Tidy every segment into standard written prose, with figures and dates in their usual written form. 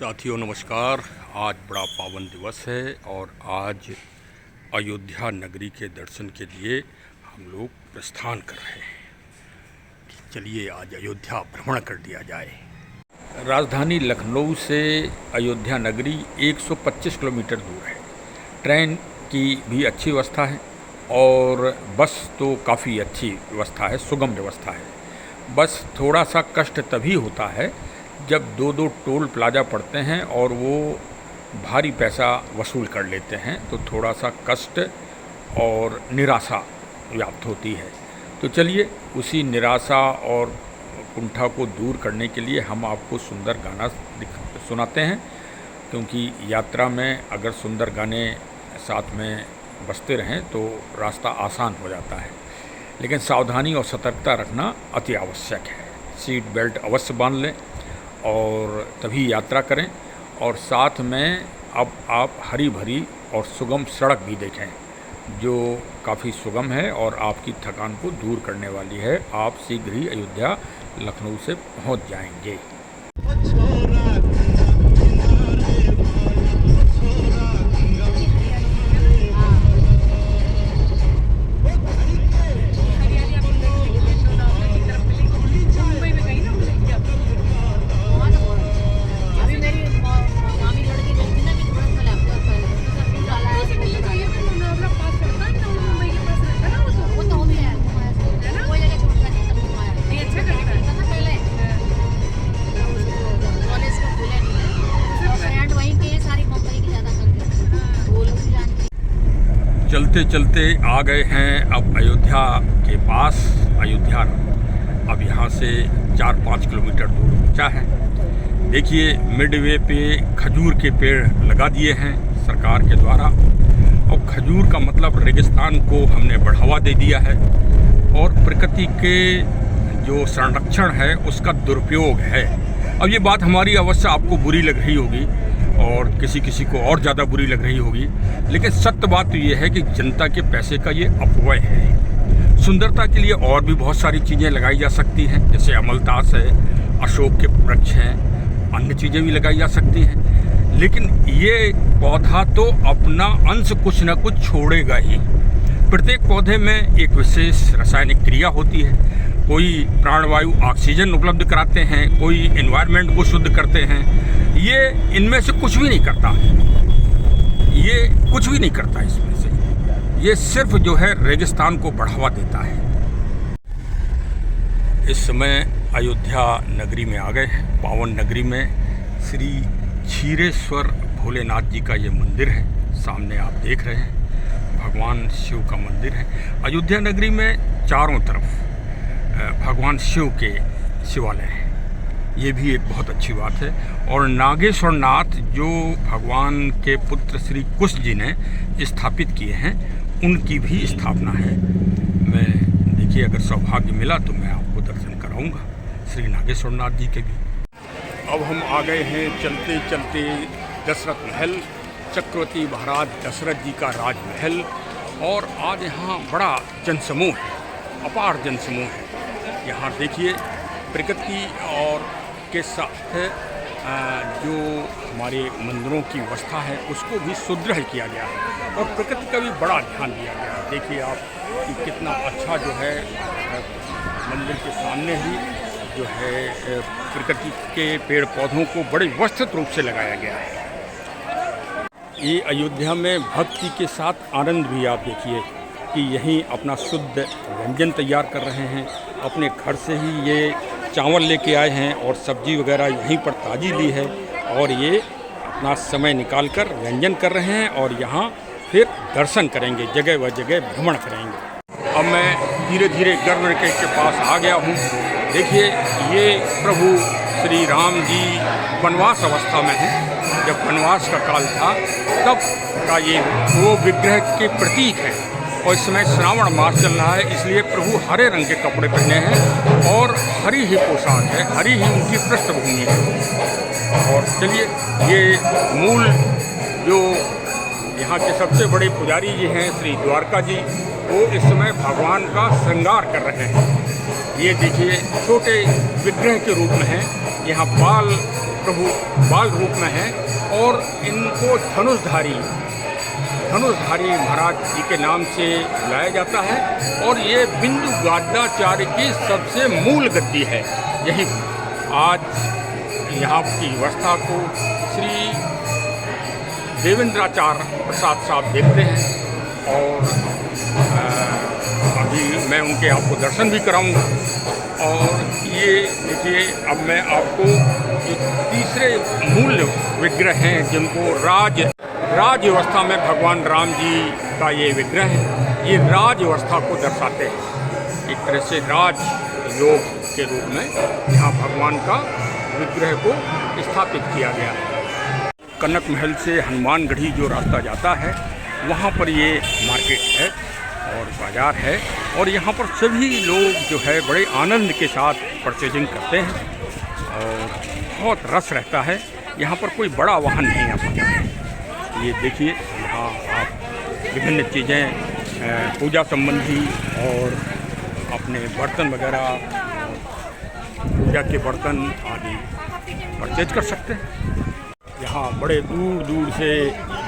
साथियों नमस्कार। आज बड़ा पावन दिवस है और आज अयोध्या नगरी के दर्शन के लिए हम लोग प्रस्थान कर रहे हैं। चलिए आज अयोध्या भ्रमण कर दिया जाए। राजधानी लखनऊ से अयोध्या नगरी 125 किलोमीटर दूर है। ट्रेन की भी अच्छी व्यवस्था है और बस तो काफ़ी अच्छी व्यवस्था है, सुगम व्यवस्था है। बस थोड़ा सा कष्ट तभी होता है जब दो टोल प्लाजा पड़ते हैं और वो भारी पैसा वसूल कर लेते हैं, तो थोड़ा सा कष्ट और निराशा व्याप्त होती है। तो चलिए उसी निराशा और कुंठा को दूर करने के लिए हम आपको सुंदर गाना सुनाते हैं, क्योंकि यात्रा में अगर सुंदर गाने साथ में बजते रहें तो रास्ता आसान हो जाता है। लेकिन सावधानी और सतर्कता रखना अति आवश्यक है। सीट बेल्ट अवश्य बांध लें और तभी यात्रा करें। और साथ में अब आप हरी भरी और सुगम सड़क भी देखें जो काफ़ी सुगम है और आपकी थकान को दूर करने वाली है। आप शीघ्र ही अयोध्या लखनऊ से पहुंच जाएंगे। चलते चलते आ गए हैं अब अयोध्या के पास। अयोध्या अब यहाँ से 4-5 किलोमीटर दूर पहुँचा है। देखिए मिडवे पे खजूर के पेड़ लगा दिए हैं सरकार के द्वारा, और खजूर का मतलब रेगिस्तान को हमने बढ़ावा दे दिया है और प्रकृति के जो संरक्षण है उसका दुरुपयोग है। अब ये बात हमारी अवश्य आपको बुरी लग रही होगी और किसी को और ज़्यादा बुरी लग रही होगी, लेकिन सत्य बात तो ये है कि जनता के पैसे का ये अपव्यय है। सुंदरता के लिए और भी बहुत सारी चीज़ें लगाई जा सकती हैं, जैसे अमलतास है, अशोक के वृक्ष हैं, अन्य चीज़ें भी लगाई जा सकती हैं, लेकिन ये पौधा तो अपना अंश कुछ न कुछ छोड़ेगा ही। प्रत्येक पौधे में एक विशेष रासायनिक क्रिया होती है। कोई प्राणवायु ऑक्सीजन उपलब्ध कराते हैं, कोई एनवायरनमेंट को शुद्ध करते हैं। ये इनमें से कुछ भी नहीं करता, ये कुछ भी नहीं करता इसमें से। ये सिर्फ जो है रेगिस्तान को बढ़ावा देता है। इस समय अयोध्या नगरी में आ गए हैं। पावन नगरी में श्री क्षीरेश्वर भोलेनाथ जी का ये मंदिर है, सामने आप देख रहे हैं। भगवान शिव का मंदिर है। अयोध्या नगरी में चारों तरफ भगवान शिव के शिवालय हैं, ये भी एक बहुत अच्छी बात है। और नागेश्वर नाथ जो भगवान के पुत्र श्री कुश जी ने स्थापित किए हैं, उनकी भी स्थापना है। मैं देखिए अगर सौभाग्य मिला तो मैं आपको दर्शन कराऊंगा श्री नागेश्वर नाथ जी के भी। अब हम आ गए हैं चलते चलते दशरथ महल, चक्रवर्ती महाराज दशरथ जी का राजमहल। और आज यहाँ बड़ा जनसमूह है, अपार जनसमूह है। यहाँ देखिए प्रकृति और के साथ जो हमारे मंदिरों की व्यवस्था है उसको भी सुदृढ़ किया गया है और प्रकृति का भी बड़ा ध्यान दिया गया है। देखिए आप कि कितना अच्छा जो है मंदिर के सामने ही जो है प्रकृति के पेड़ पौधों को बड़े व्यवस्थित रूप से लगाया गया है। ये अयोध्या में भक्ति के साथ आनंद भी आप देखिए कि यहीं अपना शुद्ध व्यंजन तैयार कर रहे हैं। अपने घर से ही ये चावल लेके आए हैं और सब्जी वगैरह यहीं पर ताज़ी ली है और ये अपना समय निकाल कर व्यंजन कर रहे हैं और यहाँ फिर दर्शन करेंगे, जगह व जगह भ्रमण करेंगे। अब मैं धीरे धीरे गर्भगृह के पास आ गया हूँ। देखिए ये प्रभु श्री राम जी वनवास अवस्था में हैं। जब वनवास का काल था तब का ये वो विग्रह के प्रतीक है। और इस समय श्रावण मास चल रहा है, इसलिए प्रभु हरे रंग के कपड़े पहने हैं और हरी ही पोशाक है, हरी ही उनकी पृष्ठभूमि है। और चलिए ये मूल जो यहाँ के सबसे बड़े पुजारी जी हैं श्री द्वारका जी, वो इस समय भगवान का श्रृंगार कर रहे हैं। ये देखिए छोटे विग्रह के रूप में हैं। यहाँ बाल प्रभु बाल रूप में हैं और इनको धनुषधारी महाराज जी के नाम से बुलाया जाता है। और ये बिंदु गाडाचार्य की सबसे मूल गद्दी है। यही आज यहाँ की व्यवस्था को श्री देवेंद्राचार्य प्रसाद साहब देखते हैं और अभी मैं उनके आपको दर्शन भी कराऊंगा। और ये देखिए, अब मैं आपको जो तीसरे मूल विग्रह हैं जिनको राज व्यवस्था में भगवान राम जी का ये विग्रह है, ये राज व्यवस्था को दर्शाते हैं। एक तरह से राज योग के रूप में यहाँ भगवान का विग्रह को स्थापित किया गया है। कनक महल से हनुमानगढ़ी जो रास्ता जाता है वहाँ पर ये मार्केट है और बाज़ार है और यहाँ पर सभी लोग जो है बड़े आनंद के साथ परचेजिंग करते हैं और बहुत रस रहता है। यहाँ पर कोई बड़ा वाहन नहीं आ पाता है। ये देखिए, यहाँ आप विभिन्न चीज़ें पूजा संबंधी और अपने बर्तन वगैरह, पूजा के बर्तन आदि परचेज कर सकते हैं। यहाँ बड़े दूर दूर से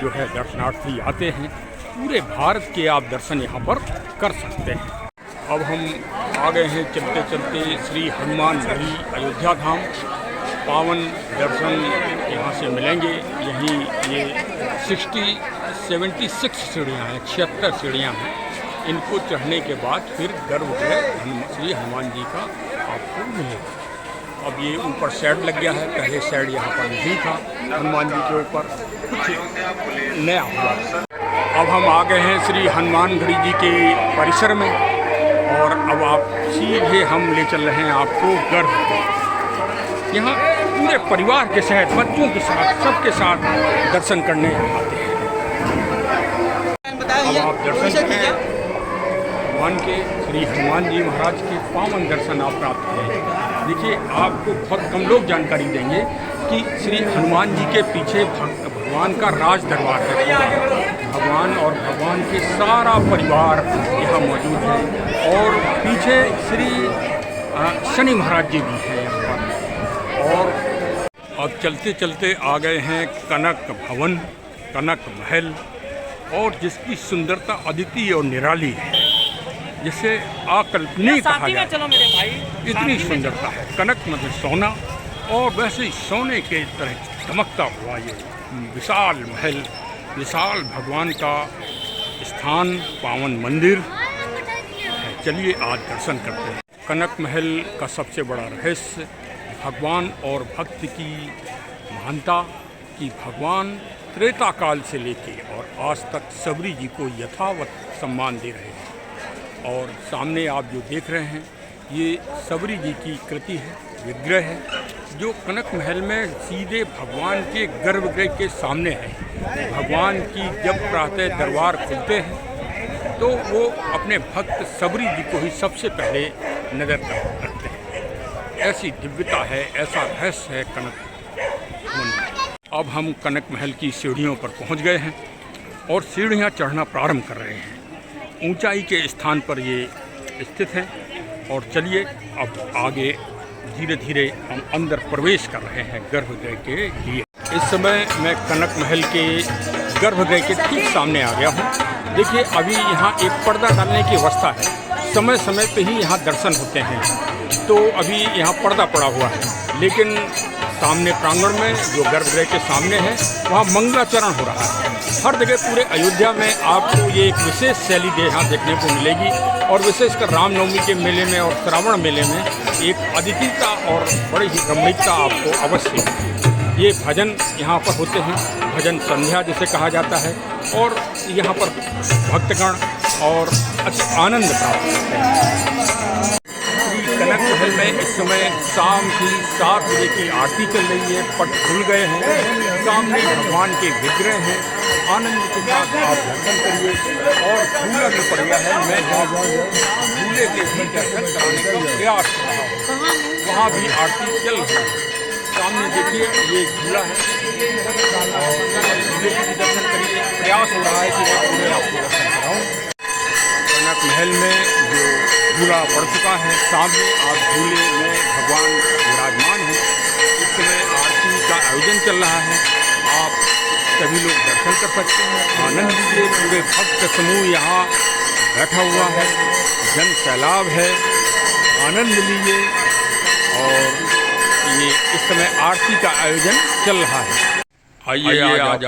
जो है दर्शनार्थी आते हैं। पूरे भारत के आप दर्शन यहाँ पर कर सकते हैं। अब हम आ गए हैं चलते चलते श्री हनुमानगढ़ी अयोध्या धाम। पावन दर्शन यहाँ से मिलेंगे। यहीं ये 76 सीढ़ियाँ हैं, 76 सीढ़ियाँ हैं। इनको चढ़ने के बाद फिर गर्भगृह श्री हनुमान जी का आपको मिलेगा। अब ये ऊपर शेड लग गया है, पहले शेड यहाँ पर नहीं था। हनुमान जी के ऊपर कुछ नया हुआ। अब हम आ गए हैं श्री हनुमानगढ़ी जी के परिसर में और अब आप सीधे हम ले चल रहे हैं आपको गर्भगृह। यहाँ पूरे परिवार के साथ, बच्चों के साथ, सबके साथ दर्शन करने आते हैं। अब आप दर्शन करें भगवान के, श्री हनुमान जी महाराज के पावन दर्शन आप प्राप्त करें। देखिए, आपको बहुत कम लोग जानकारी देंगे कि श्री हनुमान जी के पीछे भगवान का राज दरबार है। भगवान और भगवान के सारा परिवार यहाँ मौजूद है और पीछे श्री शनि महाराज जी भी हैं यहाँ पर। और अब चलते चलते आ गए हैं कनक भवन, कनक महल, और जिसकी सुंदरता अद्वितीय और निराली है, जिसे अकल्पनीय कहा जाए। इतनी सुंदरता है। कनक मतलब सोना, और वैसे ही सोने के तरह चमकता हुआ ये विशाल महल, विशाल भगवान का स्थान, पावन मंदिर है। चलिए आज दर्शन करते हैं। कनक महल का सबसे बड़ा रहस्य भगवान और भक्त की महानता कि भगवान त्रेता काल से लेके और आज तक सबरी जी को यथावत सम्मान दे रहे हैं। और सामने आप जो देख रहे हैं ये सबरी जी की कृति है, विग्रह है, जो कनक महल में सीधे भगवान के गर्भगृह के सामने है। भगवान की जब प्रातः दरबार खुलते हैं तो वो अपने भक्त सबरी जी को ही सबसे पहले नज़र रखते हैं। ऐसी दिव्यता है, ऐसा रहस्य है कनक महल। अब हम कनक महल की सीढ़ियों पर पहुंच गए हैं और सीढ़ियां चढ़ना प्रारंभ कर रहे हैं। ऊंचाई के स्थान पर ये स्थित है और चलिए अब आगे धीरे धीरे हम अंदर प्रवेश कर रहे हैं गर्भगृह के लिए। इस समय मैं कनक महल के गर्भगृह के ठीक सामने आ गया हूँ। देखिए, अभी यहाँ एक पर्दा डालने की व्यवस्था है। समय समय पे ही यहाँ दर्शन होते हैं, तो अभी यहाँ पर्दा पड़ा हुआ है। लेकिन सामने प्रांगण में जो गर्भगृह के सामने है वहाँ मंगलाचरण हो रहा है। हर जगह पूरे अयोध्या में आपको ये एक विशेष शैली यहाँ देखने को मिलेगी और विशेषकर रामनवमी के मेले में और श्रावण मेले में एक अद्वितीयता और बड़ी ही रमणीकता आपको अवश्य। ये भजन यहाँ पर होते हैं, भजन संध्या जिसे कहा जाता है, और यहाँ पर भक्तगण और आनंद प्राप्त करते हैं। कनक महल में इस समय शाम की 7 बजे की आरती चल रही है। पट खुल गए हैं, सामने भगवान के विग्रह हैं। आनंद के साथ आप दर्शन करिए। और झूला भी पड़ गया है, मैं झूले के भी दर्शन कराने का प्रयास कर रहा हूँ। वहाँ भी आरती चल रही है। सामने देखिए ये झूला है, झूले के भी दर्शन करिए। प्रयास हो रहा है कि मैं पूरे आपको दर्शन कराऊँ। कनक महल में जो झूला पड़ चुका है, सामने आप झूले में भगवान विराजमान हैं। इस समय आरती आयोजन चल रहा है। आप सभी लोग दर्शन कर सकते हैं, आनंद लीजिए। पूरे भक्त समूह यहाँ बैठा हुआ है, जन सैलाब है, आनंद लीजिए। और ये इस समय आरती का आयोजन चल रहा है। आइए आज